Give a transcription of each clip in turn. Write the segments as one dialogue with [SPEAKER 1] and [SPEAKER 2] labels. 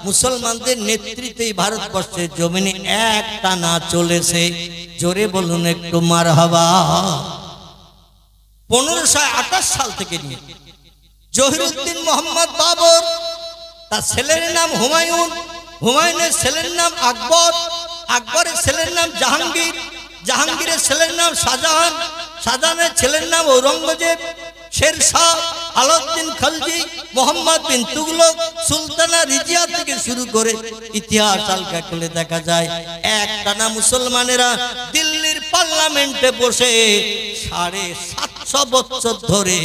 [SPEAKER 1] মুসলমানদের নেতৃত্বে ভারতবর্ষের জমিনে এক টানা চলেছে। জোরে বলুন একটু মারহাবা। 1528 সাল থেকে নিয়ে জহিরুদ্দিন মোহাম্মদ বাবর, তার ছেলের নাম হুমায়ুন, হুমায়ুনের ছেলের নাম আকবর, আকবরের ছেলের নাম জাহাঙ্গীর, জাহাঙ্গীরের ছেলের নাম শাহজাহান, শাহজাহানের ছেলের নাম ঔরঙ্গজেব, শেরশাহ, আলাউদ্দিন খলজি, মোহাম্মদ বিন তুগলক, সুলতানা রিজিয়া থেকে শুরু করে ইতিহাস আলগা করলে দেখা যায় এক টানা মুসলমানেরা দিল্লির পার্লামেন্টে বসে 750 বছর ধরে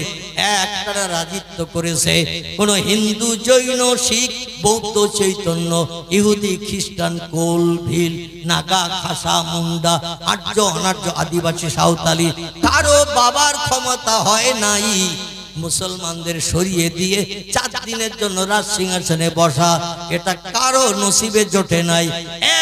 [SPEAKER 1] এক টানা রাজত্ব করেছে। কোন হিন্দু, জৈন, শিখ, বৌদ্ধ, চৈতন্য, ইহুদি, খ্রিস্টান, কোল, ভিল, নাগা, খাসা, মুন্ডা, আর্য, অনার্য, আদিবাসী, সাঁওতালি কারো বাবার ক্ষমতা হয় নাই মুসলমানদের সরিয়ে দিয়ে 4 দিনের জন্য রাজ সিংহাসনে বসা। এটা কারো নসিবে জোটে নাই।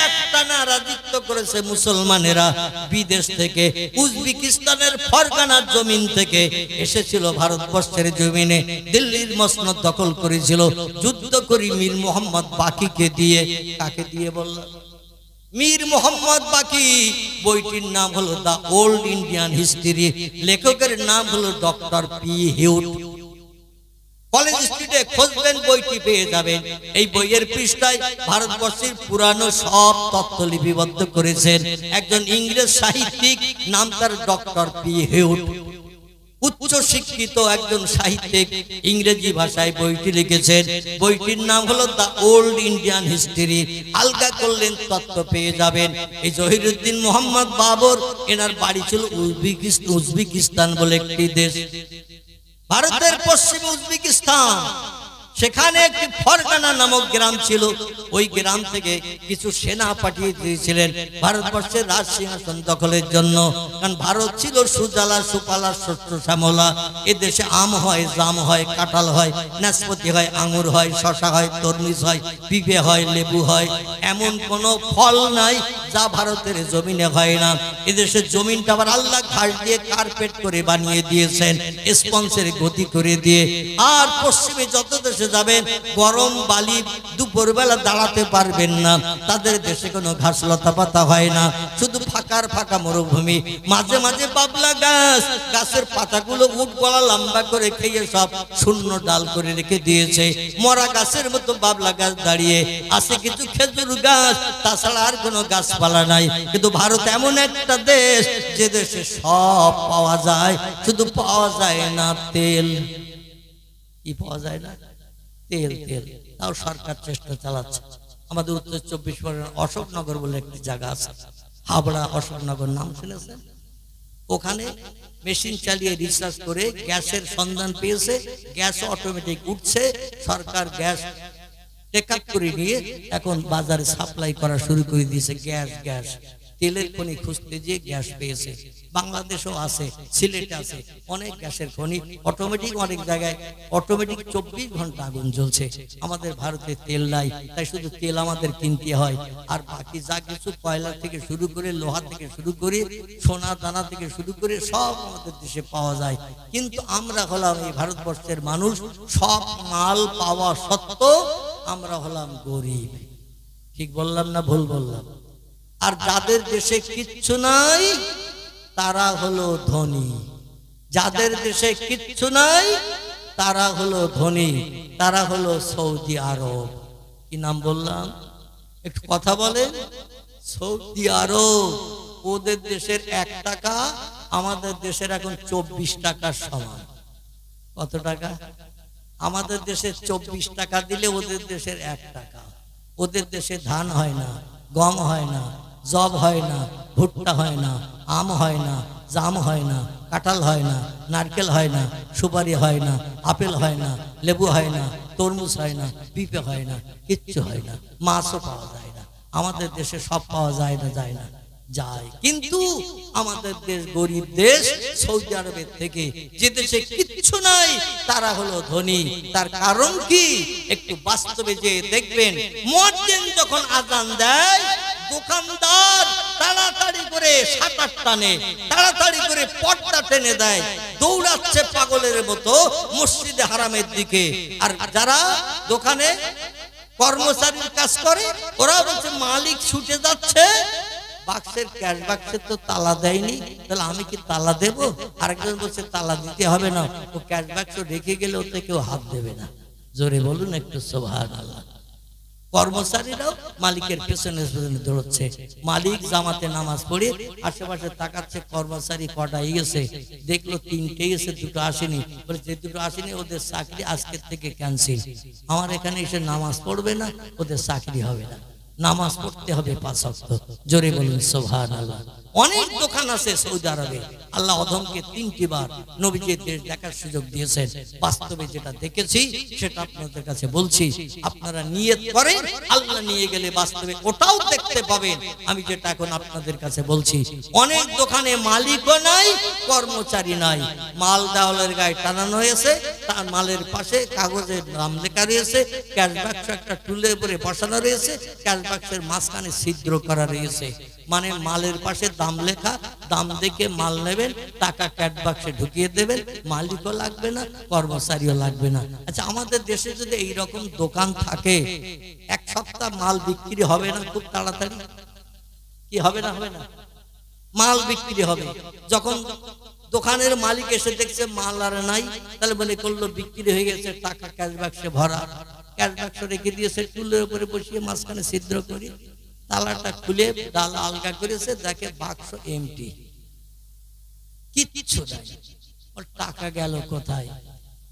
[SPEAKER 1] একটানা রাজত্ব করেছে মুসলমানেরা। বিদেশ থেকে উজবেকিস্তানের ফরগানার জমিন থেকে এসেছিল ভারতবর্ষের জমিনে, দিল্লির মসনদ দখল করেছিল। যুদ্ধ করি মীর মোহাম্মদ বাকিকে দিয়ে। কাকে দিয়ে বললাম? মীর মোহাম্মদ বাকি। বইটির নাম হলো দ্য ওল্ড ইন্ডিয়ান হিস্ট্রি, লেখকের নাম হলো ডক্টর পি হিউট। কলেজ স্ট্রিটে খুঁজবেন, বইটি পেয়ে যাবেন। এই বইয়ের পৃষ্ঠায় ভারতবর্ষের পুরানো সব তথ্য লিপিবদ্ধ করেছেন একজন ইংরেজ সাহিত্যিক, নাম তার ডক্টর পি হিউট। উচ্চ শিক্ষিত একজন সাহিত্যিক, ইংরেজি ভাষায় বইটি লিখেছেন। বইটির নাম হলো দ্য ওল্ড ইন্ডিয়ান হিস্ট্রি। আলগা করলেন তথ্য পেয়ে যাবেন। এই জহিরুদ্দিন মোহাম্মদ বাবর, এনার বাড়ি ছিল উজবেকিস্তান বলে একটি দেশ, ভারতের পশ্চিমে উজবেকিস্তান। সেখানে একটি ফরগানা নামক গ্রাম ছিল। ওই গ্রাম থেকে কিছু সেনা পাঠিয়ে দিয়েছিলেন ভারতবর্ষের রাজ সিংহাসন দখলের জন্য। কারণ ভারত ছিল সুজলা সুফলা শস্য শ্যামলা। এ দেশে আম হয়, জাম হয়, কাঁঠাল হয়, নাশপাতি হয়, আঙুর হয়, শশা হয়, তরমুজ হয়, পিঁপে হয়, লেবু হয়। এমন কোন ফল নাই যা ভারতের জমিনে হয় না। এদেশের জমিনটা আবার আল্লাহ ঘাস দিয়ে কার্পেট করে বানিয়ে দিয়েছেন, স্পঞ্জের গতি করে দিয়ে। আর পশ্চিমে যত দেশে যাবেন, গরম বালি, দুপুরবেলা দাঁড়াতে পারবেন না। তাদের দেশে কোনো ঘাস লতা পাতা হয় না, শুধু ফাঁকার ফাঁকা মরুভূমি। মাঝে মাঝে বাবলা গাছ, গাছের পাতাগুলো উঠ গলা লম্বা করে খেয়ে সব শূন্য ডাল করে রেখে দিয়েছে। মরা গাছের মতো বাবলা গাছ দাঁড়িয়ে আছে, কিছু খেজুর গাছ, তাছাড়া আর কোনো গাছপালা নাই। কিন্তু ভারত এমন একটা দেশ যে দেশে সব পাওয়া যায়, শুধু পাওয়া যায় না তেল। কি পাওয়া যায় না? তেল। তেল তাও সরকার চেষ্টা চালাচ্ছে। আমাদের উত্তর 24 পরগনা অশোকনগর বলে একটি জায়গা আছে, হাবড়া অশোকনগর, নাম শুনেছেন? ওখানে মেশিন চালিয়ে রিসার্চ করে গ্যাসের সন্ধান পেয়েছে। গ্যাস অটোমেটিক উঠছে। সরকার গ্যাস টেকআপ করে নিয়ে এখন বাজারে সাপ্লাই করা শুরু করে দিয়েছে। গ্যাস তেলের খনি খুঁজতে গিয়ে গ্যাস পেয়েছে। বাংলাদেশও আছে, সিলেটে আছে অনেক গ্যাসের খনি, অটোমেটিক অনেক জায়গায় অটোমেটিক 24 ঘন্টা আগুন জ্বলছে। আমাদের ভারতে তেল নাই, তাই শুধু তেল আমাদের কিনতে হয়। আর বাকি যা কিছু কয়লা থেকে শুরু করে, লোহা থেকে শুরু করে, সোনা দানা থেকে শুরু করে সব আমাদের দেশে পাওয়া যায়। কিন্তু আমরা হলাম এই ভারতবর্ষের মানুষ, সব মাল পাওয়া সত্ত্বেও আমরা হলাম গরিব। ঠিক বললাম না ভুল বললাম? আর যাদের দেশে কিচ্ছু নাই তারা হলো ধনী। যাদের দেশে কিচ্ছু নাই তারা হলো ধনী, তারা হলো সৌদি আরব। কি নাম বললাম? একটু কথা বলেন। সৌদি আরব। ওদের দেশের 1 টাকা আমাদের দেশের এখন 24 টাকার সমান। কত টাকা? আমাদের দেশে 24 টাকা দিলে ওদের দেশের 1 টাকা। ওদের দেশে ধান হয় না, গম হয় না, জব হয় না, ভুট্টা হয় না, আম হয় না, জাম হয় না, কাঁঠাল হয় না, নারকেল হয় না, সুপারি হয় না, আপেল হয় না, লেবু হয় না, তরমুজ হয় না, পিঁপে হয় না, কিচ্ছু হয় না। মাছও পাওয়া যায় না। আমাদের দেশে সব পাওয়া যায় না? যায় না? যায়। কিন্তু আমাদের দেশ গরিব দেশ। সৌদি আরবের থেকে যে দেশে কিচ্ছু নাই তারা হলো ধনী। তার কারণ কি? একটু বাস্তবে যে দেখবেন, মুয়াজ্জিন যখন আযান দেয়, দোকানদার তাড়াতাড়ি করে শাটার টানে, তাড়াতাড়ি করে পর্দা টেনে দেয়, দৌড়াচ্ছে পাগলের মতো মসজিদে হারামের দিকে। আর যারা দোকানে কর্মচারীর কাজ করে, ওরা বলছে মালিক ছুটে যাচ্ছে, বাক্সের ক্যাশ বাক্সে তো তালা দেয়নি, তাহলে আমি কি তালা দেব? আরেকজন বলছে তালা দিতে হবে না, ও ক্যাশ বাক্স রেখে গেলে ওতে কেউ হাত দেবে না। জোরে বলুন একটু সুবহানাল্লাহ। কর্মচারীরাও মালিকের পেছনে পেছনে দৌড়চ্ছে। মালিক জামাতে নামাজ পড়ে আশেপাশে তাকাচ্ছে, কর্মচারী কটা গেছে, দেখলো তিনটে গেছে, দুটো আসেনি। বলে যে দুটো আসেনি ওদের চাকরি আজকের থেকে ক্যান্সেল, আমার এখানে এসে নামাজ পড়বে না, ওদের চাকরি হবে না, নামাজ পড়তে হবে 5 ওয়াক্ত। জোরে বলুন সুবহানাল্লাহ। অনেক দোকান আছে সৌদি আরবে, আল্লাহ অধমকে 3টি বার নবীজির দেশ দেখার সুযোগ দিয়েছেন। বাস্তবে যেটা দেখেছি সেটা আপনাদের কাছে বলছি, আপনারা নিয়ত করেন, আল্লাহ নিয়ে গেলে বাস্তবে ওটাও দেখতে পাবেন। আমি যেটা এখন আপনাদের কাছে বলছি, অনেক দোকানে মালিকও নাই, কর্মচারী নাই, মাল দেওয়ালের গায়ে টানানো হয়েছে, তার মালের পাশে কাগজের নাম লেখা রয়েছে, ক্যাশ বাক্স একটা টুলের উপরে বসানো রয়েছে, ক্যাশ বাক্সের মাঝখানে ছিদ্র করা রয়েছে, মানে মালের পাশে দাম লেখা, দাম দেখে মাল নেবেন, টাকা ক্যাশ বাক্সে ঢুকিয়ে দেবেন, মালিকও লাগবে না, কর্মচারীও লাগবে না। আচ্ছা, আমাদের দেশে যদি এইরকম দোকান থাকে, 1 সপ্তাহ মাল বিক্রি হবে না খুব তাড়াতাড়ি? কি হবে না? হবে না, মাল বিক্রি হবে। যখন দোকানের মালিক এসে দেখছে মাল আর নাই, তাহলে মনে করলো বিক্রি হয়ে গেছে, টাকা ক্যাশ বাক্সে ভরা, ক্যাশ বাক্স রেখে দিয়েছে টুলের উপরে বসিয়ে, মাঝখানে ছিদ্র করে তালাটা খুলে ডালা আলগা করেছে, দেখে বাক্স এমটি, কিচ্ছু নাই। টাকা গেল কোথায়?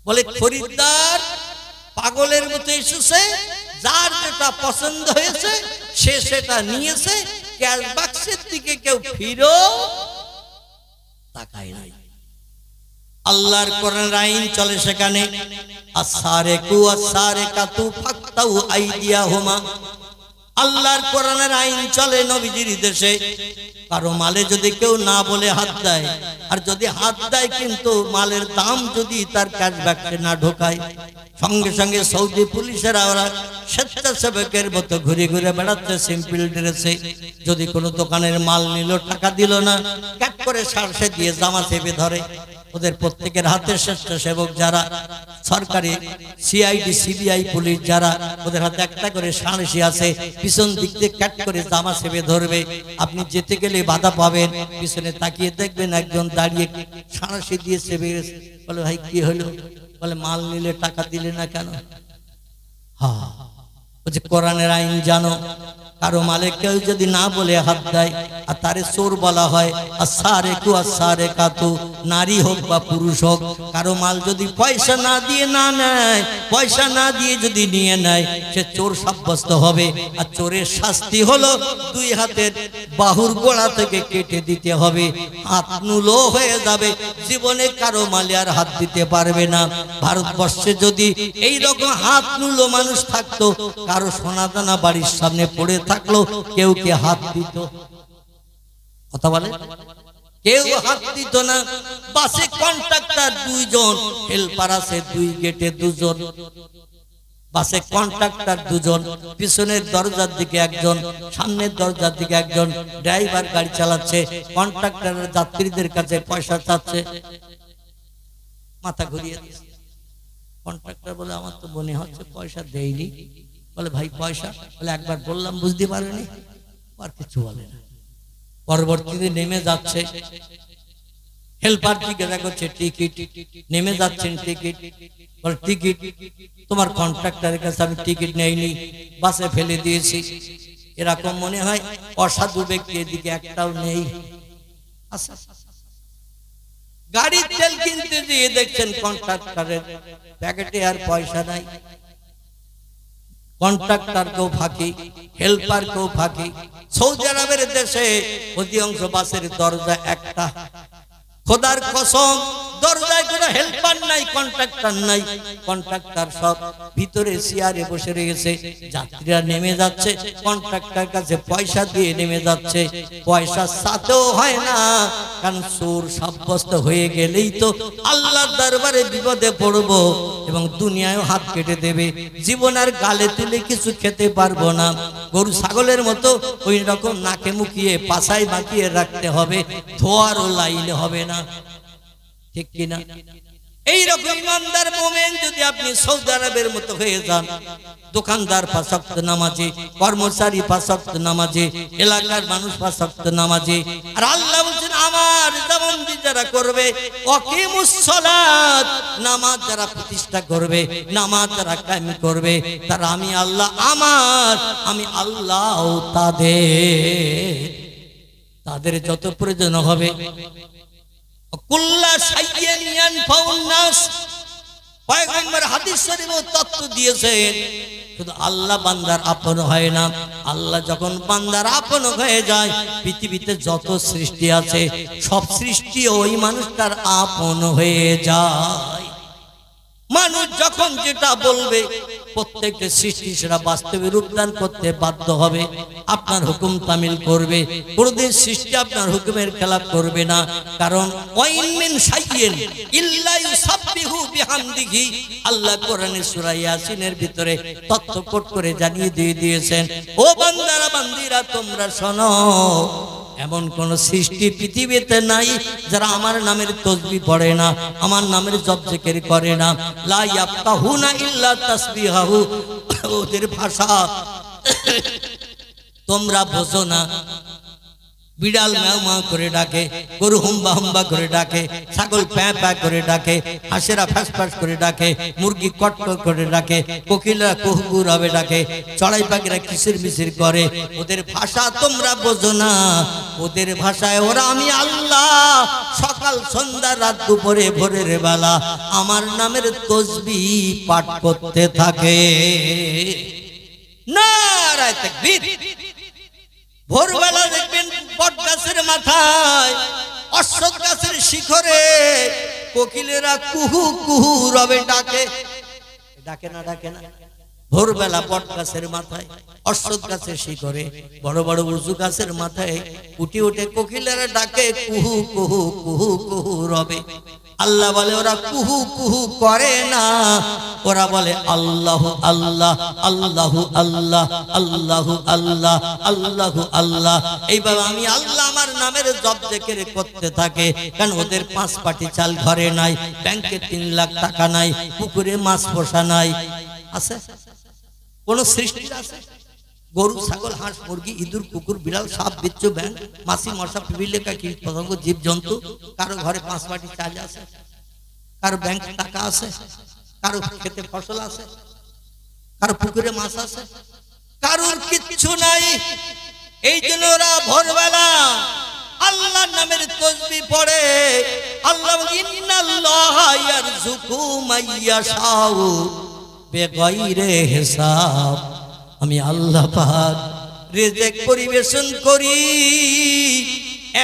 [SPEAKER 1] বলে খরিদ্দার পাগলের মতো এসেছে, যার যেটা পছন্দ হয়েছে সে সেটা নিয়েছে, ক্যাশ বাক্সের দিকে কেউ ফিরো তাকায় নাই। আল্লাহর কোরআনের আইন চলে সেখানে, আসারেকু আসারেকাতু ফাক্তাউ আইদিয়াহুমা। আল্লাহর কোরআনের আইন চলে নবীজির দেশে, কারো মালে যদি কেউ না বলে হাত দেয়, আর যদি হাত দেয় কিন্তু মালের দাম যদি তার ক্যাশ বাক্সে না ঢোকায়, সঙ্গে সঙ্গে সৌদি পুলিশেরা ওরা স্বেচ্ছাসেবকের মতো ঘুরে ঘুরে বেড়াচ্ছে সিম্পল ড্রেসে। যদি কোনো দোকানের মাল নিল, টাকা দিল না, ক্যাট করে সারসে দিয়ে জামা চেপে ধরে। ওদের প্রত্যেকের হাতে স্বেচ্ছাসেবক যারা, সরকারি সিআইডি সিবিআই পুলিশ যারা, ওদের হাতে একটা করে সাঁড়শি আছে, পিছন দিক দিয়ে ক্যাট করে জামা চেপে ধরবে। আপনি যেতে গেলে বাধা পাবেন, পিছনে তাকিয়ে দেখবেন একজন দাঁড়িয়ে সাঁড়শি দিয়ে চেপে গেছে। বলে ভাই কি হলো? বলে মাল নিলে টাকা দিলে না কেন? হ্যাঁ, বলছে কোরআনের আইন জানো, কারো মালে কেউ যদি না বলে হাত দেয় আর তারে চোর বলা হয়। আসারেকু আসারেকাতু, নারী হোক বা পুরুষ হোক, কারো মাল যদি পয়সা না দিয়ে না নেয়, পয়সা না দিয়ে যদি নিয়ে নেয়, সে চোর সাব্যস্ত হবে। আর চোরের শাস্তি হলো 2 হাতের বাহুর গোড়া থেকে কেটে দিতে হবে, হাত নুলো হয়ে যাবে, জীবনে কারো মালে আর হাত দিতে পারবে না। ভারতবর্ষে যদি এই রকম হাত নুলো মানুষ থাকতো, কারো সোনাদানা বাড়ির সামনে পড়ে থাকলো, কেউ কে হাত দিত? কথা বলে, কেউ হাত দিত না। বাসে কন্ট্রাক্টর 2 জন, হেল্পার আছে 2 গেটে 2 জন। বাসে কন্ট্রাক্টর 2 জন, পিছনের দরজার দিকে 1 জন, সামনের দরজার দিকে 1 জন। ড্রাইভার গাড়ি চালাচ্ছে, কন্ট্রাক্টরের যাত্রীদের কাছে পয়সা চাচ্ছে, মাথা ঘুরিয়ে দিচ্ছে। কন্ট্রাক্টর বলে আমার তো মনে হচ্ছে পয়সা দেয়নি। বলে ভাই পয়সা? বলে একবার বললাম বুঝতে পারেনি, আর কিছু বলে না। পরবর্তীতে নেমে যাচ্ছে, হেল্পার জিজ্ঞাসা করছে টিকিট, নেমে যাচ্ছেন টিকিট? বলে টিকিট তোমার কন্ট্রাক্টরের কাছে আমি টিকিট নেইনি, বাসে ফেলে দিয়েছি। এরকম মনে হয় অসাধু ব্যক্তি এদিকে একটাও নেই। আচ্ছা, গাড়ির তেল কিনতে দিয়ে দেখছেন কন্ট্রাক্টরের প্যাকেটে আর পয়সা নাই। কন্ট্রাক্টর কেও ফাঁকি, হেল্পার কেও ফাঁকি। সৌদি আরবের দেশে অধিকাংশ বাসের দরজা একটা, খোদার কসম দরজায় কোনো হেল্পার নাই, কন্ট্রাক্টর নাই। কন্ট্রাক্টর সব ভিতরে চেয়ারে বসে রয়েছে। যাত্রীরা নেমে যাচ্ছে, কন্ট্রাক্টর কাছে পয়সা দিয়ে নেমে যাচ্ছে। পয়সা সাথেও হয় না, কারণ চোর সাব্যস্ত হয়ে গেলেই তো আল্লাহর দরবারে বিপদে পড়বো এবং দুনিয়ায় হাত কেটে দেবে। জীবন আর গালে তুলে কিছু খেতে পারবো না। গরু ছাগলের মতো ওই রকম নাকে মুখিয়ে পাছায় বাঁকিয়ে রাখতে হবে, ধোয়ারও লাইলে হবে না, ঠিক কিনা? এই রকম ইমানদার মোমেন যদি আপনি সৌদি আরবের মতো হয়ে যান, দোকানদার 5 ওয়াক্ত নামাজি, কর্মচারী 5 ওয়াক্ত নামাজি, এলাকার মানুষ 5 ওয়াক্ত নামাজি, আর আল্লাহ বলেন আমার জামানদি যারা করবে, ওয়াকিমুস সালাত, নামাজ যারা প্রতিষ্ঠা করবে, নামাজ যারা কায়েম করবে, তারা আমি আল্লাহ আমি আল্লাহ তাদের যত প্রয়োজন হবে কুল্লা শাইইন ইয়ানফাউন নাস, পয়গম্বর হাদিস শরীফে তত্ত্ব দিয়েছেন। শুধু আল্লাহ বান্দার আপন হয় না, আল্লাহ যখন বান্দার আপন হয়ে যায়, পৃথিবীতে যত সৃষ্টি আছে সব সৃষ্টি ওই মানুষটার আপন হয়ে যায়। মানুষ যখন যেটা বলবে প্রত্যেকটা সৃষ্টি সেটা বাস্তবে রূপদান করতে বাধ্য হবে, আপনার হুকুম তামিল করবে। কোনদিন সৃষ্টি আপনার হুকুমের খেলাপ করবে না, কারণ ওয়াইন মিন শাইইন ইল্লা ইউসাব্বিহু বিহামদিহি, আল্লাহ কোরআনের সূরা ইয়াসিনের ভিতরে তথ্য কোট করে জানিয়ে দিয়েছেন, ও বান্দারা বান্দিরা তোমরা শোনো, এমন কোন সৃষ্টি পৃথিবীতে নাই যারা আমার নামের তাসবিহ পড়ে না, আমার নামের জপ জিকির করে না। লা ইয়াফকাহুনা ইল্লা তাসবিহাহু, ওদের ভাষা তোমরা বোঝো না। বিড়াল ম্যাও ম্যাও করে ডাকে, গরু হুম্বা হুম্বা করে ডাকে, ছাগল প্যাঁ প্যাঁ করে ডাকে, হাঁসেরা ফ্যাস ফ্যাস করে ডাকে, মুরগি কটকট করে ডাকে, কোকিলরা কুহু রবে ডাকে, চড়াই পাখিরা কিসির মিসির করে। ওদের ভাষা তোমরা বোঝো না, ওদের ভাষায় ওরা আমি আল্লাহ সকাল সন্ধ্যা রাত দুপুরে ভোরের বেলা আমার নামের তাসবিহ পাঠ করতে থাকে। নারায়ে তাকবীর। ভোরবেলা দেখবেন বট গাছের মাথায়, অশ্বত্থ গাছের শিখরে কোকিলেরা কুহু কুহু রবে ডাকে, ডাকে না ডাকে না? ভোরবেলা বট গাছের মাথায়, অশ্বত্থ গাছের শিখরে, বড় বড় উঁচু গাছের মাথায় উঠে উঠে কোকিলেরা ডাকে কুহু কুহু কুহু কুহু রবে। আল্লাহ বলে ওরা কুহু কুহু করে না, ওরা বলে আল্লাহু আল্লাহ আল্লাহু আল্লাহ আল্লাহু আল্লাহ আল্লাহু আল্লাহ। এইভাবে আমি আল্লাহ আমার নামের জপ জিকির করতে থাকে। কারণ ওদের 5 পাটি চাল ঘরে নাই, ব্যাংকে 3 লাখ টাকা নাই, পুকুরে মাছ পোষা নাই। আছে কোন সৃষ্টি আছে? গরু ছাগল হাঁস মুরগি ইঁদুর কুকুর বিড়াল সাপ বিচ্ছু ব্যাঙ মাছি মশা পিপিলিকা কীট পতঙ্গ জীব জন্তু, কারো ঘরে 5 পাটি চাল আছে, কারো ব্যাংকে টাকা আছে, কারো খেতে ফসল আছে, কারো পুকুরে মাছ আছে, কারোর কিচ্ছু নাই। এই জন্য ওরা ভোরবেলা আল্লাহর নামের তাসবিহ পড়ে। আল্লাহ ইন্নাল্লাহা ইয়ারযুকু মাইয়াশাউ বিগাইরি হিসাব, আমি আল্লাহ পাক রিজিক পরিবেশন করি,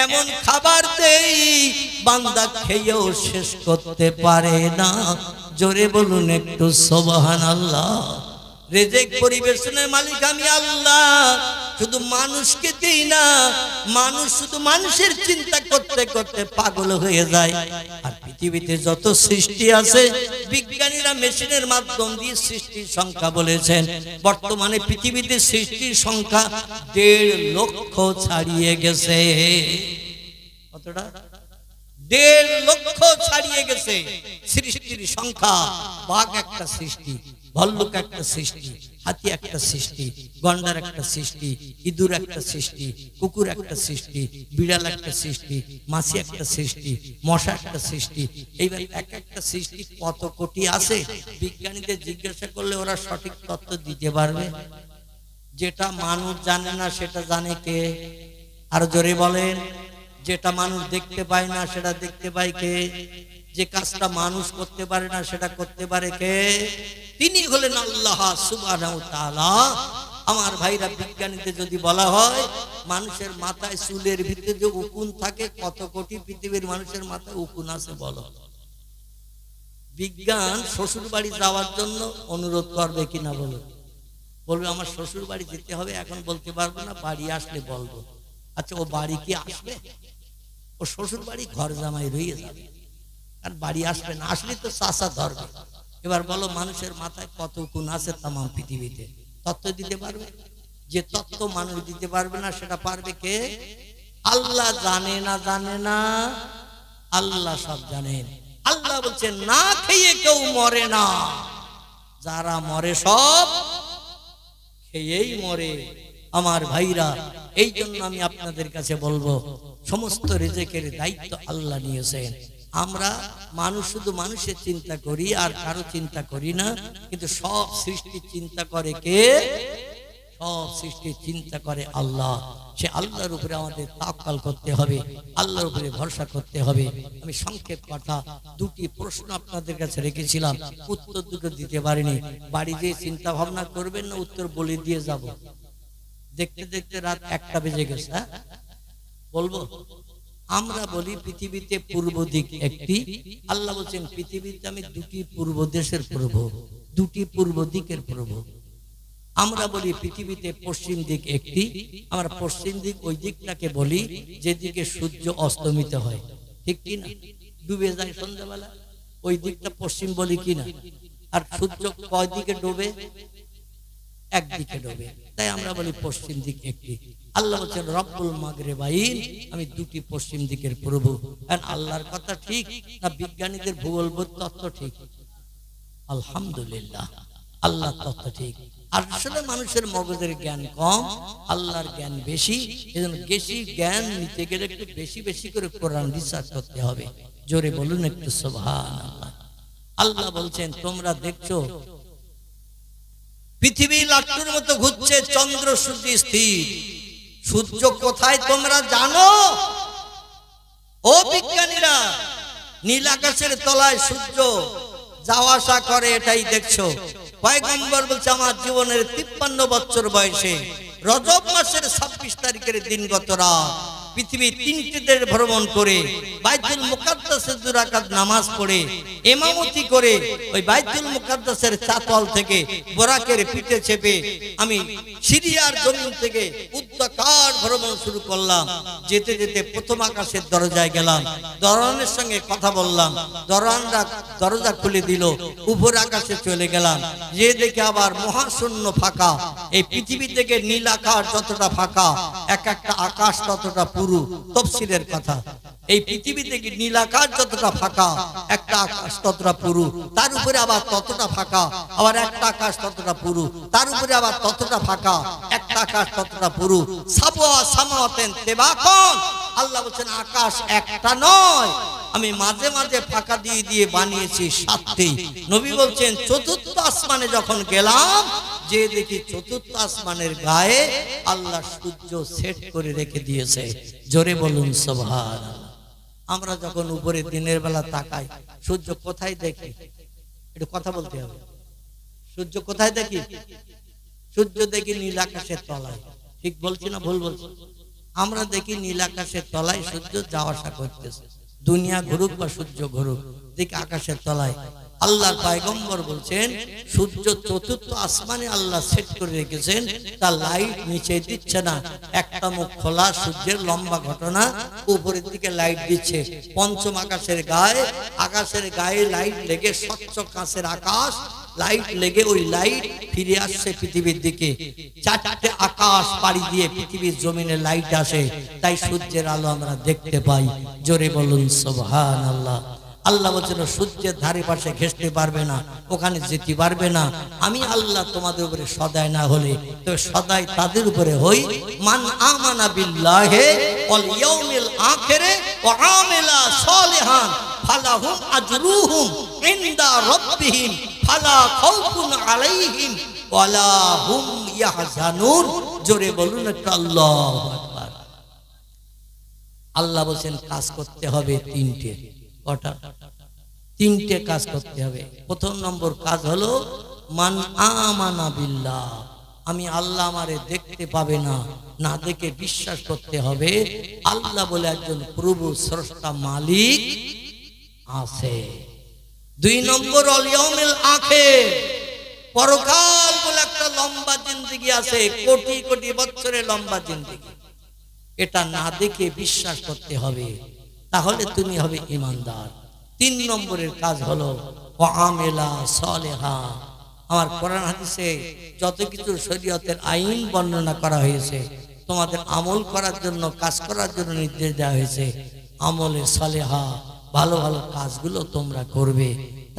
[SPEAKER 1] এমন খাবার দেই বান্দা খেয়েও শেষ করতে পারে না। জোরে বলুন একটু সুবহানাল্লাহ। রিজিক পরিবেশনের মালিক আমি আল্লাহ। শুধু মানুষকে দেই না, মানুষ শুধু মানুষের চিন্তা করতে করতে পাগল হয়ে যায়। আর পৃথিবীতে যত সৃষ্টি আছে বিজ্ঞানীরা মেশিনের মাধ্যম দিয়ে সৃষ্টির সংখ্যা বলেছেন, বর্তমানে পৃথিবীতে সৃষ্টির সংখ্যা 1.5 লক্ষ ছাড়িয়ে গেছে। কতটা? 1.5 লক্ষ ছাড়িয়ে গেছে সৃষ্টির সংখ্যা। বাঘ একটা সৃষ্টি, ভল্লুক একটা সৃষ্টি, হাতি একটা সৃষ্টি, গন্ডার একটা সৃষ্টি, ইঁদুর একটা সৃষ্টি, কুকুর একটা সৃষ্টি, বিড়াল একটা সৃষ্টি, মাছি একটা সৃষ্টি, মশা একটা সৃষ্টি। এইবার এক একটা সৃষ্টি কত কোটি আছে বিজ্ঞানীদের জিজ্ঞাসা করলে ওরা সঠিক তথ্য দিতে পারবে। যেটা মানুষ জানে না সেটা জানে কে? আর জোরে বলেন। যেটা মানুষ দেখতে পায় না সেটা দেখতে পায় কে? যে কাজটা মানুষ করতে পারে না সেটা করতে পারে কে? তিনি হলেন আল্লাহ সুবহানাহু ওয়া তাআলা। আমার ভাইরা, বিজ্ঞানীতে যদি বলা হয় মানুষের মাথায় চুলের ভিতরে যে উকুন থাকে, কত কোটি পৃথিবীর মানুষের মাথায় উকুন আছে বলো? বিজ্ঞান শ্বশুর বাড়ি যাওয়ার জন্য অনুরোধ করবে কিনা বলো? বলবে আমার শ্বশুর বাড়ি যেতে হবে, এখন বলতে পারবো না, বাড়ি আসলে বলবো। আচ্ছা, ও বাড়ি কি আসবে? ও শ্বশুর বাড়ি ঘর জামাই রয়ে যাবে, আর বাড়ি আসবে না। আসলে তো চাচা ধরবে। এবার বলো মানুষের মাথায় কত গুণ আছে তাম পৃথিবীতে? তত্ত্ব দিতে পারবে? যে তত্ত্ব মানুষ দিতে পারবে না সেটা পারবে কে? আল্লাহ। জানে না জানে না, আল্লাহ সব জানেন। আল্লাহ বলছেন না খেয়ে কেউ মরে না, যারা মরে সব খেয়েই মরে। আমার ভাইরা, এই জন্য আমি আপনাদের কাছে বলবো, সমস্ত রিজিকের দায়িত্ব আল্লাহ নিয়েছেন। আমরা মানুষ শুধু মানুষের চিন্তা করি আর কারো চিন্তা করি না, কিন্তু সব সৃষ্টি চিন্তা করে কে? সব সৃষ্টি চিন্তা করে আল্লাহ। সে আল্লাহর উপরে আমাদের তাওয়াক্কুল করতে হবে, আল্লাহর উপরে ভরসা করতে হবে। আমি সংক্ষেপ কথা দুটি প্রশ্ন আপনাদের কাছে রেখেছিলাম, উত্তর দুটো দিতে পারিনি। বাড়ি যেয়ে চিন্তা ভাবনা করবেন না, উত্তর বলে দিয়ে যাব। দেখতে দেখতে রাত 1টা বেজে গেছে। বলবো, আমরা বলি পৃথিবীতে পূর্ব দিক একটি। আল্লাহ বলছেন পৃথিবীতে আমি দুটি পূর্ব দেশের প্রভু, দুটি পূর্ব দিকের প্রভু। আমরা বলি পৃথিবীতে পশ্চিম দিক একটি। আমরা পশ্চিম দিক ওই দিকটাকে বলি যেদিকে সূর্য অস্তমিত হয়, ঠিক কি না? ডুবে যায় সন্ধ্যাবেলা, ওই দিকটা পশ্চিম বলি কিনা? আর সূর্য কয় দিকে ডোবে? একদিকে ডোবে, তাই আমরা বলি পশ্চিম দিক একটি। আল্লাহ বলছেন রব্বুল মাগরিবাইন, আমি দুটি পশ্চিম দিকের প্রভু। আল্লাহর কথা ঠিক না বিজ্ঞানীদের ভূগোলবোধ তত্ত্ব ঠিক? আলহামদুলিল্লাহ, আল্লাহ তত্ত্ব ঠিক। আসলে মানুষের মগজের জ্ঞান কম, আল্লাহর জ্ঞান বেশি। এজন্য বেশি জ্ঞান নিতে গেলে একটু বেশি বেশি করে কোরআন রিসার্চ করতে হবে। জোরে বলুন একটু সুবহানাল্লাহ। আল্লাহ বলছেন তোমরা দেখছো পৃথিবী লাট্টুর মতো ঘুরছে, চন্দ্র সূর্য স্থির। সূর্য কোথায় তোমরা জানো? ও বিজ্ঞানীরা, নীল আকাশের তলায় সূর্য যাওয়া আসা করে, এটাই দেখছো। পয়গম্বর বলছে আমার জীবনের 53 বছর বয়সে রজব মাসের 26 তারিখের দিনগত রাত পৃথিবী 3টে দেশ ভ্রমণ করে বাইতুল মুকাদ্দাসে 2 রাকাত নামাজ পড়ে ইমামতি করে ওই বাইতুল মুকাদ্দাসের চাতল থেকে বোরাকের পিঠে চেপে আমি সিরিয়ার জমিন থেকে উদ্দাকার ভ্রমণ শুরু করলাম। যেতে যেতে প্রথম আকাশের দরজায় গেলাম, দরওয়ানের সঙ্গে কথা বললাম, দরওয়ানরা দরজা খুলে দিল, উপর আকাশে চলে গেলাম। যে দেখে আবার মহাশূন্য ফাঁকা, এই পৃথিবী থেকে নীল আকাশ যতটা ফাঁকা, এক একটা আকাশ ততটা পুরু। তফসিলের কথা, এই পৃথিবী থেকে নীল আকাশ যতটা ফাঁকা, একটা আকাশ ততটা পুরু, তার উপরে আবার ততটা ফাঁকা, আবার একটা আকাশ ততটা পুরু, তার উপরে আবার ততটা ফাঁকা, একটা আকাশ ততটা পুরু। সাবওয়া সামাওয়াতেন তিবাকান, আল্লাহ বলেন আকাশ একটা নয়, আমি মাঝে মাঝে ফাঁকা দিয়ে দিয়ে বানিয়েছি 7টি। নবী বলছেন চতুর্থ আসমানে যখন গেলাম, যে দেখি চতুর্থ আসমানের গায়ে আল্লাহ সূর্য সেট করে রেখে দিয়েছে। জোরে বলুন সুবহানাল্লাহ। আমরা যখন উপরে দিনের বেলা তাকাই, সূর্য কোথায় দেখি? একটু কথা বলতে হবে। সূর্য কোথায় দেখি? সূর্য দেখি নীল আকাশের তলায়। ঠিক বলছি না ভুল বলছি? আমরা দেখি নীল আকাশের তলায় সূর্য যাওয়া আসা করতেছে। দুনিয়া ঘুরুক বা সূর্য ঘুরুক, দেখি আকাশের তলায়। আল্লাহর পয়গম্বর বলছেন সূর্য চতুর্থ আসমানে আল্লাহ সেট করে রেখেছেন, তার লাইট নিচে দিচ্ছে না। একটা মুখ খোলা, সূর্যের লম্বা ঘটনা, উপরের দিকে লাইট দিচ্ছে। পঞ্চম আকাশের গায়ে লাইট লেগে স্বচ্ছ কাঁচের আকাশ, লাইট লেগে ওই লাইট ফিরে আসছে পৃথিবীর দিকে। 4টে আকাশ পাড়ি দিয়ে পৃথিবীর জমিনে লাইট আসে, তাই সূর্যের আলো আমরা দেখতে পাই। জোরে বলুন সুবহানাল্লাহ। আল্লাহ বলছেন সূর্যের ধারে পাশে ঘেঁষতে পারবে না, ওখানে যেতে পারবে না। আমি আল্লাহ তোমাদের উপরে সদায় না হলে তো সদায় তাদের উপরে হই। মান আমানা বিল্লাহি ওয়াল ইয়াউমিল আখিরে ওয়া আমিলা সালিহান ফালাহুম আজরুহুম ইনদা রাব্বিহিম ফালা খাউফুন আলাইহিম ওয়ালা হুম ইয়াহজানুন। জোরে বলুন একটু আল্লাহু আকবার। আল্লাহ বলেন কাজ করতে হবে 3টে। কটা? 3টে কাজ করতে হবে। প্রথম নম্বর কাজ হলো মান আমানা বিল্লাহ, আমি আল্লাহ আমারে দেখতে পাবে না, না দেখে বিশ্বাস করতে হবে আল্লাহ বলে একজন প্রভু স্রষ্টা মালিক আছে। 2 নম্বর ওয়াল ইয়াউমিল আখির, পরকাল বলে একটা লম্বা জিন্দেগি আছে, কোটি কোটি বছরের লম্বা জিন্দেগি। এটা না দেখে বিশ্বাস করতে হবে, তাহলে তুমি হবে ঈমানদার। 3 নম্বরের কাজ হলো ওয়া আমিলা সালিহা, আমার কোরআন হাদিসে যত কিছু শরীয়তের আইন বর্ণনা করা হয়েছে তোমাদের আমল করার জন্য, কাজ করার জন্য নির্দেশ দেওয়া হয়েছে। আমলে সালেহা ভালো ভালো কাজগুলো তোমরা করবে,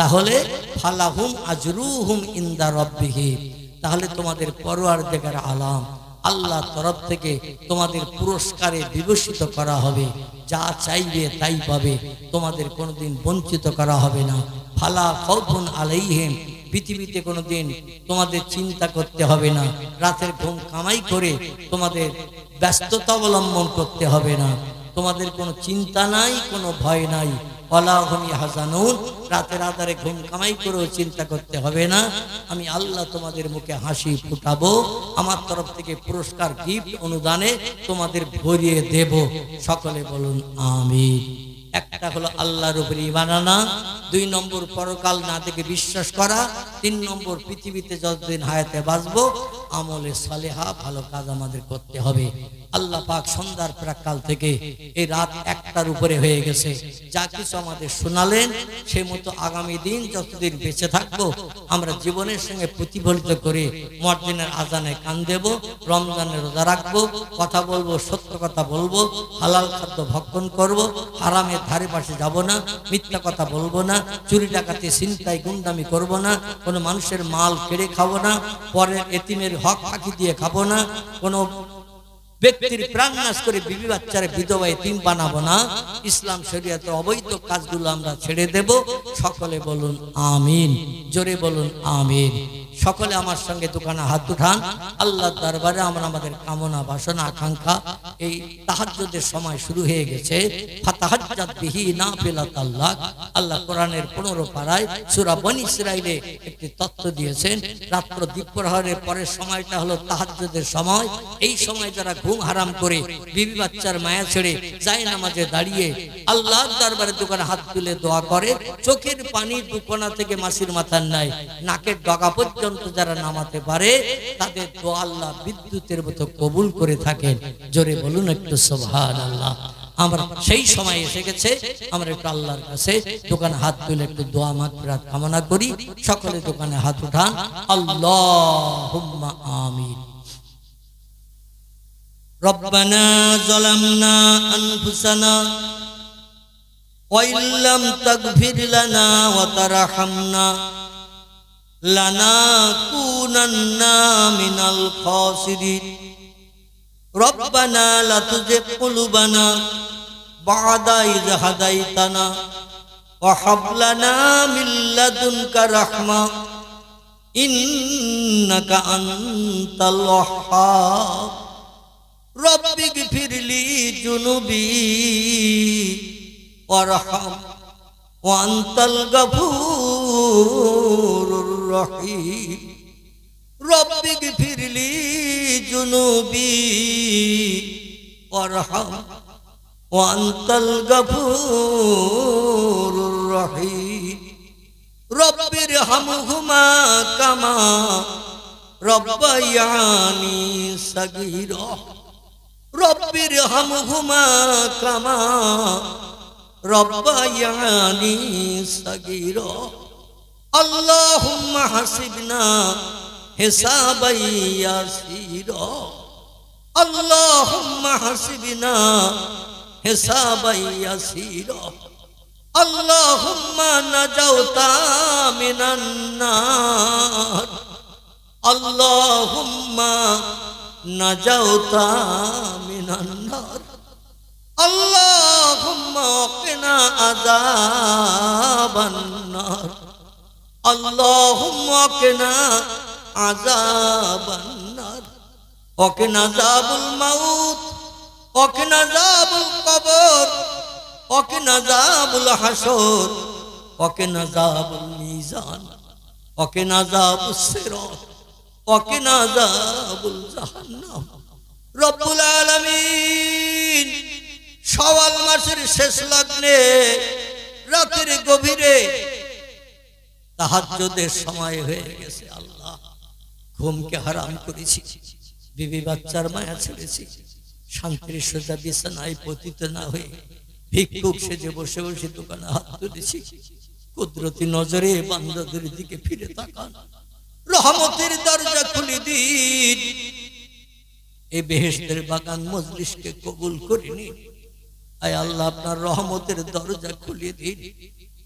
[SPEAKER 1] তাহলে ফালাহুম আজরুহুম ইনদা রাব্বিহিম, তাহলে তোমাদের পরওয়ারদিগার আলাম আল্লাহ তরফ থেকে তোমাদের পুরস্কারে বিভূষিত করা হবে, যা চাইবে তাই পাবে, তোমাদের কোনোদিন বঞ্চিত করা হবে না। ফালা খাউফুন আলাইহিম, পৃথিবীতে কোনোদিন তোমাদের চিন্তা করতে হবে না, রাতের ঘুম কামাই করে তোমাদের ব্যস্ততা অবলম্বন করতে হবে না, তোমাদের কোনো চিন্তা নাই, কোনো ভয় নাই। ওয়ালা হুম ইয়াহজানুন, রাতের আধারে ঘুম কামাই করেও চিন্তা করতে হবে না, আমি আল্লাহ তোমাদের মুখে হাসি ফুটাবো, আমার তরফ থেকে পুরস্কার গিফট অনুদানে তোমাদের ভরিয়ে দেব। সকলে বলুন আমিন। একটা হলো আল্লাহর উপরে ঈমান আনা, 2 নম্বর পরকাল না থেকে বিশ্বাস করা, 3 নম্বর পৃথিবীতে যতদিন হায়াতে বাঁচবো আমলে সালেহা ভালো কাজ আমাদের করতে হবে। আল্লাহ পাক সন্ধ্যার প্রাক্কাল থেকে এই রাত 1টার উপরে হয়ে গেছে, যা কিছু আমাদের শোনালেন সেই মতো আগামী দিন যতদিন বেঁচে থাকবো আমরা জীবনের সঙ্গে প্রতিফলিত করে মুয়াজ্জিনের আজানে কান দেব, রমজানের রোজা রাখবো, কথা বলবো, সত্য কথা বলবো, হালাল খাদ্য ভক্ষণ করব, হারামের ধারে পাশে যাব না, মিথ্যা কথা বলবো না, চুরি ডাকাতি ছিনতাই গুন্ডামি করব না, কোনো মানুষের মাল কেড়ে খাবো না, পরের এতিমের হক ফাঁকি দিয়ে খাবো না, কোনো ব্যক্তির প্রাণ নাশ করে বিবি বাচ্চারে বিধবা এতিম বানাবো না, ইসলাম শরীয়তের অবৈধ কাজগুলো আমরা ছেড়ে দেব। সকলে বলুন আমিন, জোরে বলুন আমিন। সকলে আমার সঙ্গে দোকানে হাত উঠান, আল্লাহর দরবারে আমরা আমাদের কামনা বাসনা আকাঙ্ক্ষা, এই তাহাজ্জুদের সময় শুরু হয়ে গেছে, ফাতাহাজ্জাত বিহি নাফিলাতাল লাক, আল্লাহ কোরআনের 15 পারায় সূরা বনী ইসরাঈলে একটি তথ্য দিয়েছেন, রাত্র দ্বীপ্রহরের পরের সময়টা হলো তাহাজ্জুদের সময়। এই সময় যারা ঘুম হারাম করে বিবি বাচ্চার মায়া ছেড়ে যায় নামাজে দাঁড়িয়ে আল্লাহর দরবারে দোকানে হাত তুলে দোয়া করে, চোখের পানি দুকোনা থেকে মাসির মাথার নাই নাকের ডগা পর্যন্ত যারা নামাতে পারে তাদের দোয়া আল্লাহ বিদ্যুতের মতো কবুল করে থাকেন। জোরে বলুন একটু সুবহানাল্লাহ। আমরা সেই সময় এসে গেছে, আমরা একটু আল্লাহর কাছে দোকানে হাত তুলে একটু দোয়া মাগফিরাত কামনা করি। সকলে দোকানে হাত উঠান, আল্লাহুম্মা আমিন। রব্বানা যালামনা আনফুসানা ওয়া ইল্লাম তাগফির লানা ওয়া তারহামনা লানাকুনান্না মিনাল খাসিরিন। রব্বানা লা তুজিগ কুলুবানা বা'দা ইয হাদাইতানা ওয়া হাব লানা মিন লাদুনকা রাহমা ইন্নাকা আনতাল ওয়াহ্হাব। রব্বিগফিরলি যুনুবি ওয়ারহাম ওয়া আনতাল গফুরুর রহিম। রব্বিগফিরলি যুনুবি ওয়ারহাম ওয়া আনতাল গফুরুর রহিম। রব্বিরহামহুমা কামা রব্বায়ানি সাগীরা। রব্বিরহামহুমা কামা রব্বায়ানি সাগীরা। আল্লাহুম্মা হাসিবনা হিসাবান ইয়াসীরা। আল্লাহুম্মা হাসিবনা হিসাবান ইয়াসীরা। আল্লাহুম্মা নাজাউতা মিনান নার। আল্লাহুম্মা নাজাউতা মিনান নার। আল্লাহুম্মা কিনা আযাবান নার। আল্লাহুম্মা কিনা আযাবান নার। ওয়া কিনা আযাবুল মাউত ওয়া কিনা আযাবুল কবর ওয়া কিনা আযাবুল হাসর ওয়া কিনা আযাবুল মিজান ওয়া কিনা আযাবুস সিরাত ওয়া কিনা আযাবুল জাহান্নাম। রব্বুল আলামিন শাওয়াল মাসের শেষ লগ্নে রাতের গভীরে তাহাজ্জুদের সময় হয়ে গেছে। আল্লাহ ঘুমকে হারাম করেছি, বিবি বাচ্চার মায়া ছেড়েছি, শান্তির সোজা বিছানায় পতিত না হয়ে ভিক্ষুক সেজে বসে বসে দোকানে হাত তুলেছি। কুদরতি নজরে বান্দাদের দিকে ফিরে তাকান, রহমতের দরজা খুলে দিন। এই বেহেশতের বাগান মজলিসকে কবুল করে নিন। আয় আল্লাহ আপনার রহমতের দরজা খুলিয়ে দিন।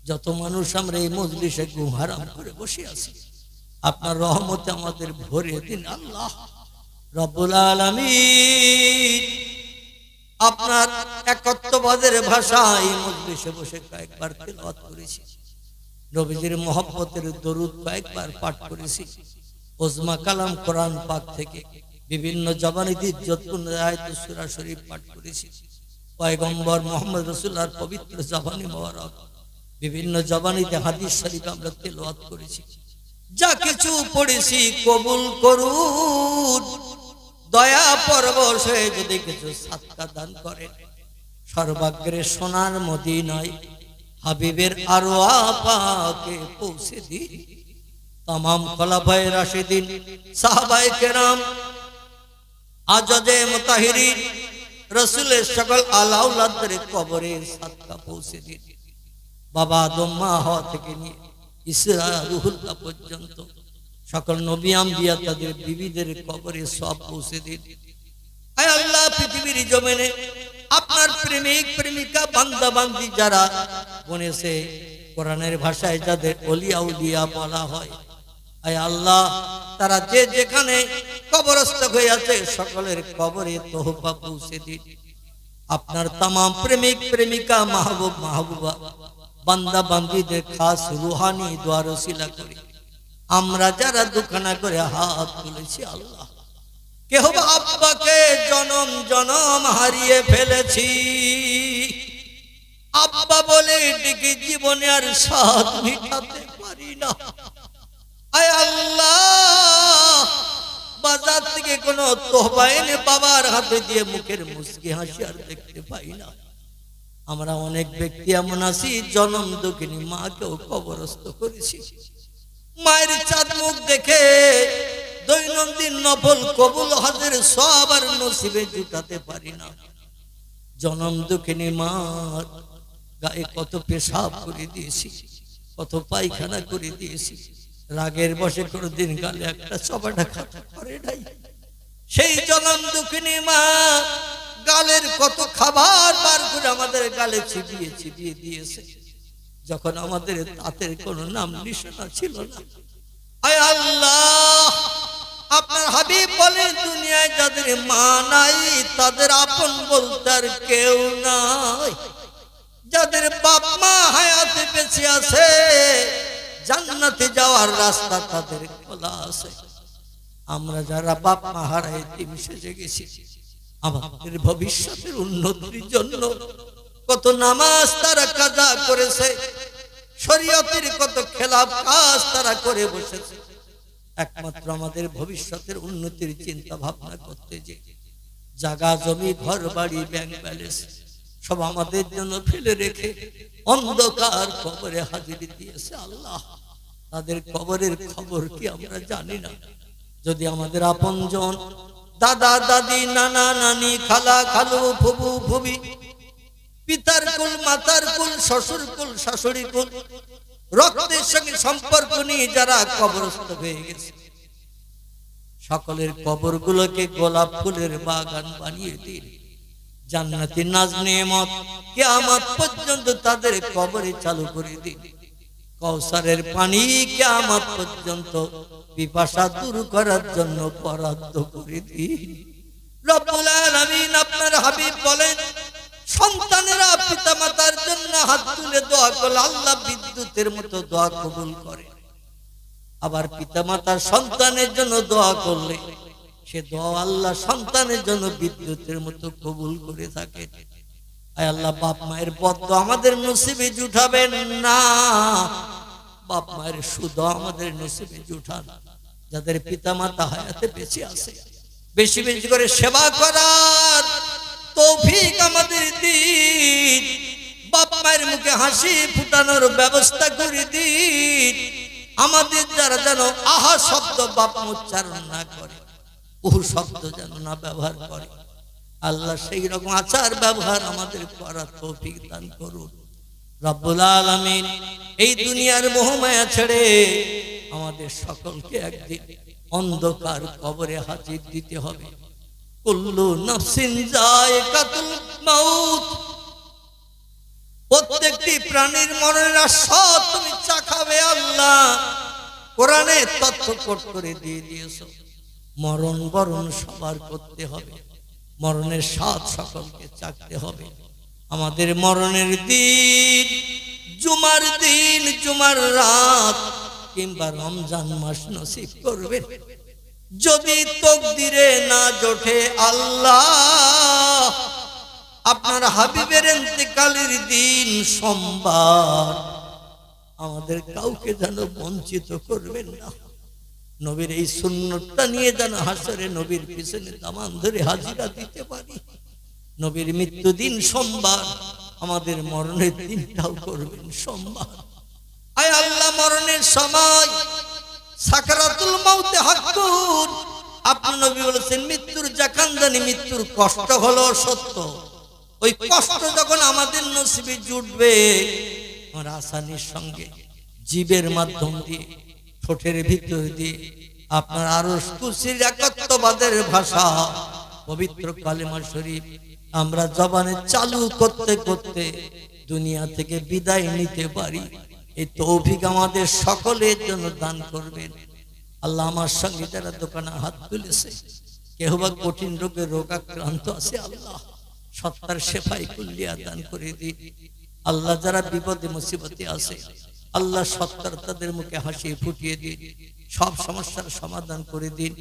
[SPEAKER 1] যত মানুষ আমরা এই মজলিসে ঘুম হারাম করে বসে আছি, আপনার রহমতে আমাদের ভরিয়ে দিন আল্লাহ রব্বুল আলামিন। আপনার একত্ববাদের ভাষায় এই মজলিসে বসে কয়েকবার তেলাওয়াত করেছি, নবীজির মহব্বতের দরুদ কয়েকবার পাঠ করেছি, ওজমা কালাম কোরআন পাক থেকে বিভিন্ন জবানিতে ইজ্জতপূর্ণ আয়াতুস সূরা শরীফ পাঠ করেছি, পয়গম্বর মুহাম্মদ রাসূলুল্লাহর পবিত্র জবানি মোবারক বিভিন্ন জবানিতে হাদিস শরীফ আমরা তেলাওয়াত করেছি। যা কিছু পড়েছি কবুল করুন, দয়া পরবশ হয়ে যদি কিছু সাদকা দান করেন, সর্বাগ্রে সোনার মদিনায় হাবিবের আরওয়া পাকে পৌঁছে দিন। तमाम খলাফায়ে রাশিদিন, সাহাবায়ে কেরাম, আজজে মুতাহিরিন, রাসূলের সকল আলাউলাদের কবরে সাদকা পৌঁছে দিন। বাবা আদম মা হওয়া থেকে নিয়ে ঈসা রুহুল কা পর্যন্ত সকল নবী আম্বিয়া তাদের বিবিদের কবরে সব পৌঁছে দিন। আয় আল্লাহ, পৃথিবীর জমিনে আপনার প্রেমিক প্রেমিকা বান্দা বান্দি যারা বনেছে, কোরআনের ভাষায় যাদের ওলিয়া উলিয়া বলা হয়, আয় আল্লাহ তারা যে যেখানে কবরস্থ হয়ে আছে সকলের কবরে তোহফা পৌঁছে দিন। আপনার तमाम প্রেমিক প্রেমিকা মাহবুব মাহবুবা বান্দা বান্দীদের খাস রুহানি দোয়া রসিলা করে আমরা যারা দুখানা করে হাত তুলেছি আল্লাহ, কেহ আব্বাকে জনম জনম হারিয়ে ফেলেছি, আব্বা বলে ডেকে জীবনে আর স্বাদ মিটাতে পারি না। আয় আল্লাহ, বাজার থেকে কোনো তোহফা এনে বাবার হাতে দিয়ে মুখের মুচকি হাসি আর দেখতে পাই না। আমরা অনেক ব্যক্তি এমন আছি জনম দুঃখিনী মাকেও কবরস্থ করেছি, মায়ের চাঁদ মুখ দেখে দৈনন্দিন নফল কবুল হজের সব আর নসিবে জুটাতে পারি না। জনম দুঃখিনী মার গায়ে কত পেশাব করে দিয়েছি, কত পায়খানা করে দিয়েছি, রাগের বসে কোনদিন গালে একটা চপাটা খাতা করে নাই। সেই জনম দুঃখিনী মা গালের কত খাবার বার করে আমাদের গালে চিবিয়ে চিবিয়ে দিয়েছে, যখন আমাদের তাদের কোনো নাম নিশানা ছিল না। আয় আল্লাহ, আপনার হাবিব বলেন দুনিয়ায় যাদের মা নাই তাদের আপন বলতে আর কেউ নাই। যাদের বাপ মা হায়াতে বেঁচে আছে জান্নাতে যাওয়ার রাস্তা তাদের খোলা আছে। আমরা যারা বাপ মা হারাই এতিম সেজে গেছি, আমাদের ভবিষ্যতের উন্নতির জন্য কত নামাজ তারা কাজা করেছে, শরীয়তের কত খেলাফ কাজ তারা করে বসেছে। একমাত্র আমাদের ভবিষ্যতের উন্নতির চিন্তা ভাবনা করতে যে জায়গা জমি ঘর বাড়ি ব্যাংক ব্যালেন্স সব আমাদের জন্য ফেলে রেখে অন্ধকার কবরে হাজিরি দিয়েছে আল্লাহ, তাদের কবরের খবর কি আমরা জানি না। যদি আমাদের আপনজন দাদা দাদি নানা নানি খালা খালু ফুবু ফুবি পিতার কুল মাতার কুল শ্বশুর কুল শাশুড়ি কুল রক্তের সঙ্গে সম্পর্ক নিয়ে যারা কবরস্থ হয়ে গেছে সকলের কবরগুলোকে গোলাপ ফুলের বাগান বানিয়ে দিন। জান্নাতি নাজ নেয়ামত কিয়ামত পর্যন্ত তাদের কবরে চালু করে দিন। কৌসারের পানি কিয়ামত পর্যন্ত পিপাসা দূর করার জন্য বরাদ্দ করে দিন। রব্বুল আলামিন আপনার হাবিব বলেন, সন্তানেরা পিতামাতার জন্য হাত তুলে দোয়া করলে আল্লাহ বিদ্যুতের মতো দোয়া কবুল করে। আবার পিতামাতার সন্তানের জন্য দোয়া করলে সে দোয়া আল্লাহ সন্তানের জন্য বিদ্যুতের মতো কবুল করে থাকে। আয় আল্লাহ, বাপ মায়ের বদদোয়া আমাদের নসিবে জুটাবেন না, বাপ মায়ের সুদোয়া আমাদের নসিবে জুটান। যাদের পিতামাতা হায়াতে বেঁচে আছে বেশি বেশি করে সেবা করার তৌফিক আমাদের দিন। বাপ মায়ের মুখে হাসি ফুটানোর ব্যবস্থা করে দিন। আমাদের যারা যেন আহা শব্দ বাপ উচ্চারণ না করে, ওহু শব্দ যেন না ব্যবহার করে। আল্লাহ সেই রকম আচার ব্যবহার আমাদের করার তৌফিক দান করুন। রব্বুল আলামিন এই দুনিয়ার মোহমায়া ছেড়ে আমাদের সকলকে একদিন অন্ধকার কবরে হাজির দিতে হবে। কুল্লু নাফসিন যায়কাতুল মাউত, প্রত্যেকটি প্রাণীর মরণের আস্বাদ তুমি চাখাবে আল্লাহ। কোরআনে তথ্য কোট করে দিয়ে দিয়েছো, মরণ বরণ সবার করতে হবে, মরণের স্বাদ সকলকে চাকতে হবে। আমাদের মরণের দিন জুমার দিন, জুমার রাত কিংবা রমজান মাস নসিব করবেন। যদি তকদিরে না জোটে আল্লাহ, আপনার হাবিবের ইন্তেকালের দিন সোমবার, আমাদের কাউকে যেন বঞ্চিত করবেন না। নবীর এই সুন্নতটা নিয়ে যেন হাসরে নবীর পিছনে দামান ধরে হাজিরা দিতে পারি। নবীর মৃত্যু দিন সোমবার, আমাদের মরণের দিনটাও করবেন সোমবার। আয় আল্লাহ, মরণের সময় সাকরাতুল মাউতে হাক্কুন, আপনি নবী বলেছেন মৃত্যুর জাকান্দানি, মৃত্যুর কষ্ট হলো সত্য। ওই কষ্ট যখন আমাদের নসিবে জুটবে, আমরা আসানির সঙ্গে জীবের মাধ্যম দিয়ে, ঠোঁটের ভিতর দিয়ে আপনার আরশ কুরসির একত্ববাদের ভাষা পবিত্র কালেমা শরীফ আমরা জবানে চালু করতে করতে দুনিয়া থেকে বিদায় নিতে পারি। এই তৌফিক আমাদের সকলের জন্য দান করবেন আল্লাহ। আমার সঙ্গে যারা দোকানে হাত তুলেছে, কেউ বা কঠিন রোগে রোগাক্রান্ত আছে, আল্লাহ সত্তার শেফাই কুল্লিয়া দান করে দিন। আল্লাহ যারা বিপদে মুসিবতে আছে, আল্লাহ সত্তার তাদের মুখে হাসি ফুটিয়ে দিন, সব সমস্যার সমাধান করে দিন।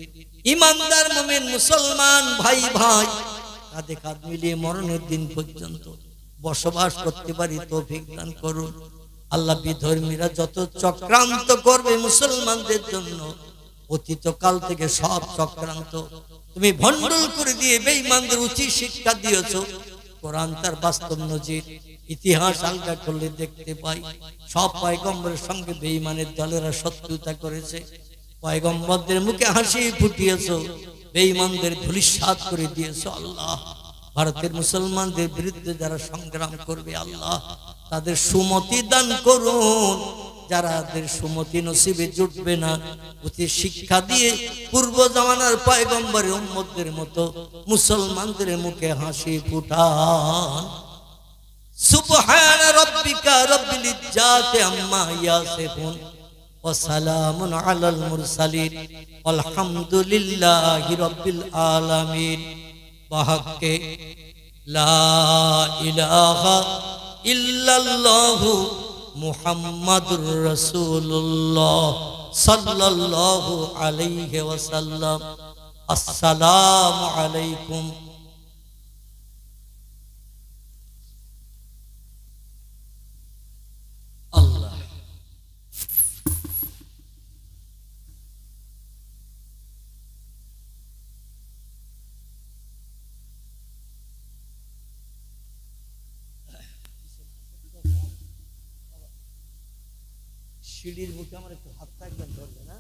[SPEAKER 1] ইমানদার মুমিন মুসলমান ভাই ভাই কাঁধে কাঁধ মিলিয়ে মরণের দিন পর্যন্ত বসবাস করতে পারি তৌফিক দান করুন আল্লাহ। বিধর্মীরা যত চক্রান্ত করবে মুসলমানদের জন্য, অতীত কাল থেকে সব চক্রান্ত তুমি ভণ্ডুল করে দিয়ে বেঈমানদের উচিত শিক্ষা দিয়েছো। কোরআন তার বাস্তব নজির, ইতিহাস আলগা করলে দেখতে পাই সব পয়গম্বরের সঙ্গে বেঈমানের দলেরা শত্রুতা করেছে। পয়গম্বরদের মুখে হাসি ফুটিয়েছো, বেঈমানদের ধূলিসাৎ করে দিয়েছো। আল্লাহ ভারতের মুসলমানদের বিরুদ্ধে যারা সংগ্রাম করবে, আল্লাহ তাদের সুমতি দান করুন। যারাদের সুমতি নসিবে জুটবে না, উচিত শিক্ষা দিয়ে পূর্ব জামানার পয়গম্বরের উম্মতদের মতো মুসলমানদের মুখে হাসি ফুটান। সুবহান রাব্বিকা রাব্বিল ইজ্জাতি আম্মা ইয়াসিফুন ওয়া সালামুন আলাল মুরসালিন আলহামদুলিল্লাহি রাব্বিল আলামিন। বাহাক্কে লা ইলাহা ইল্লাল্লাহু মুহাম্মাদুর রাসূলুল্লাহ সাল্লাল্লাহু আলাইহি ওয়াসাল্লাম। আসসালামু আলাইকুম। আল্লাহ সিঁড়ির মুখে আমার একটু হাত থাকবেন, ধরবে না।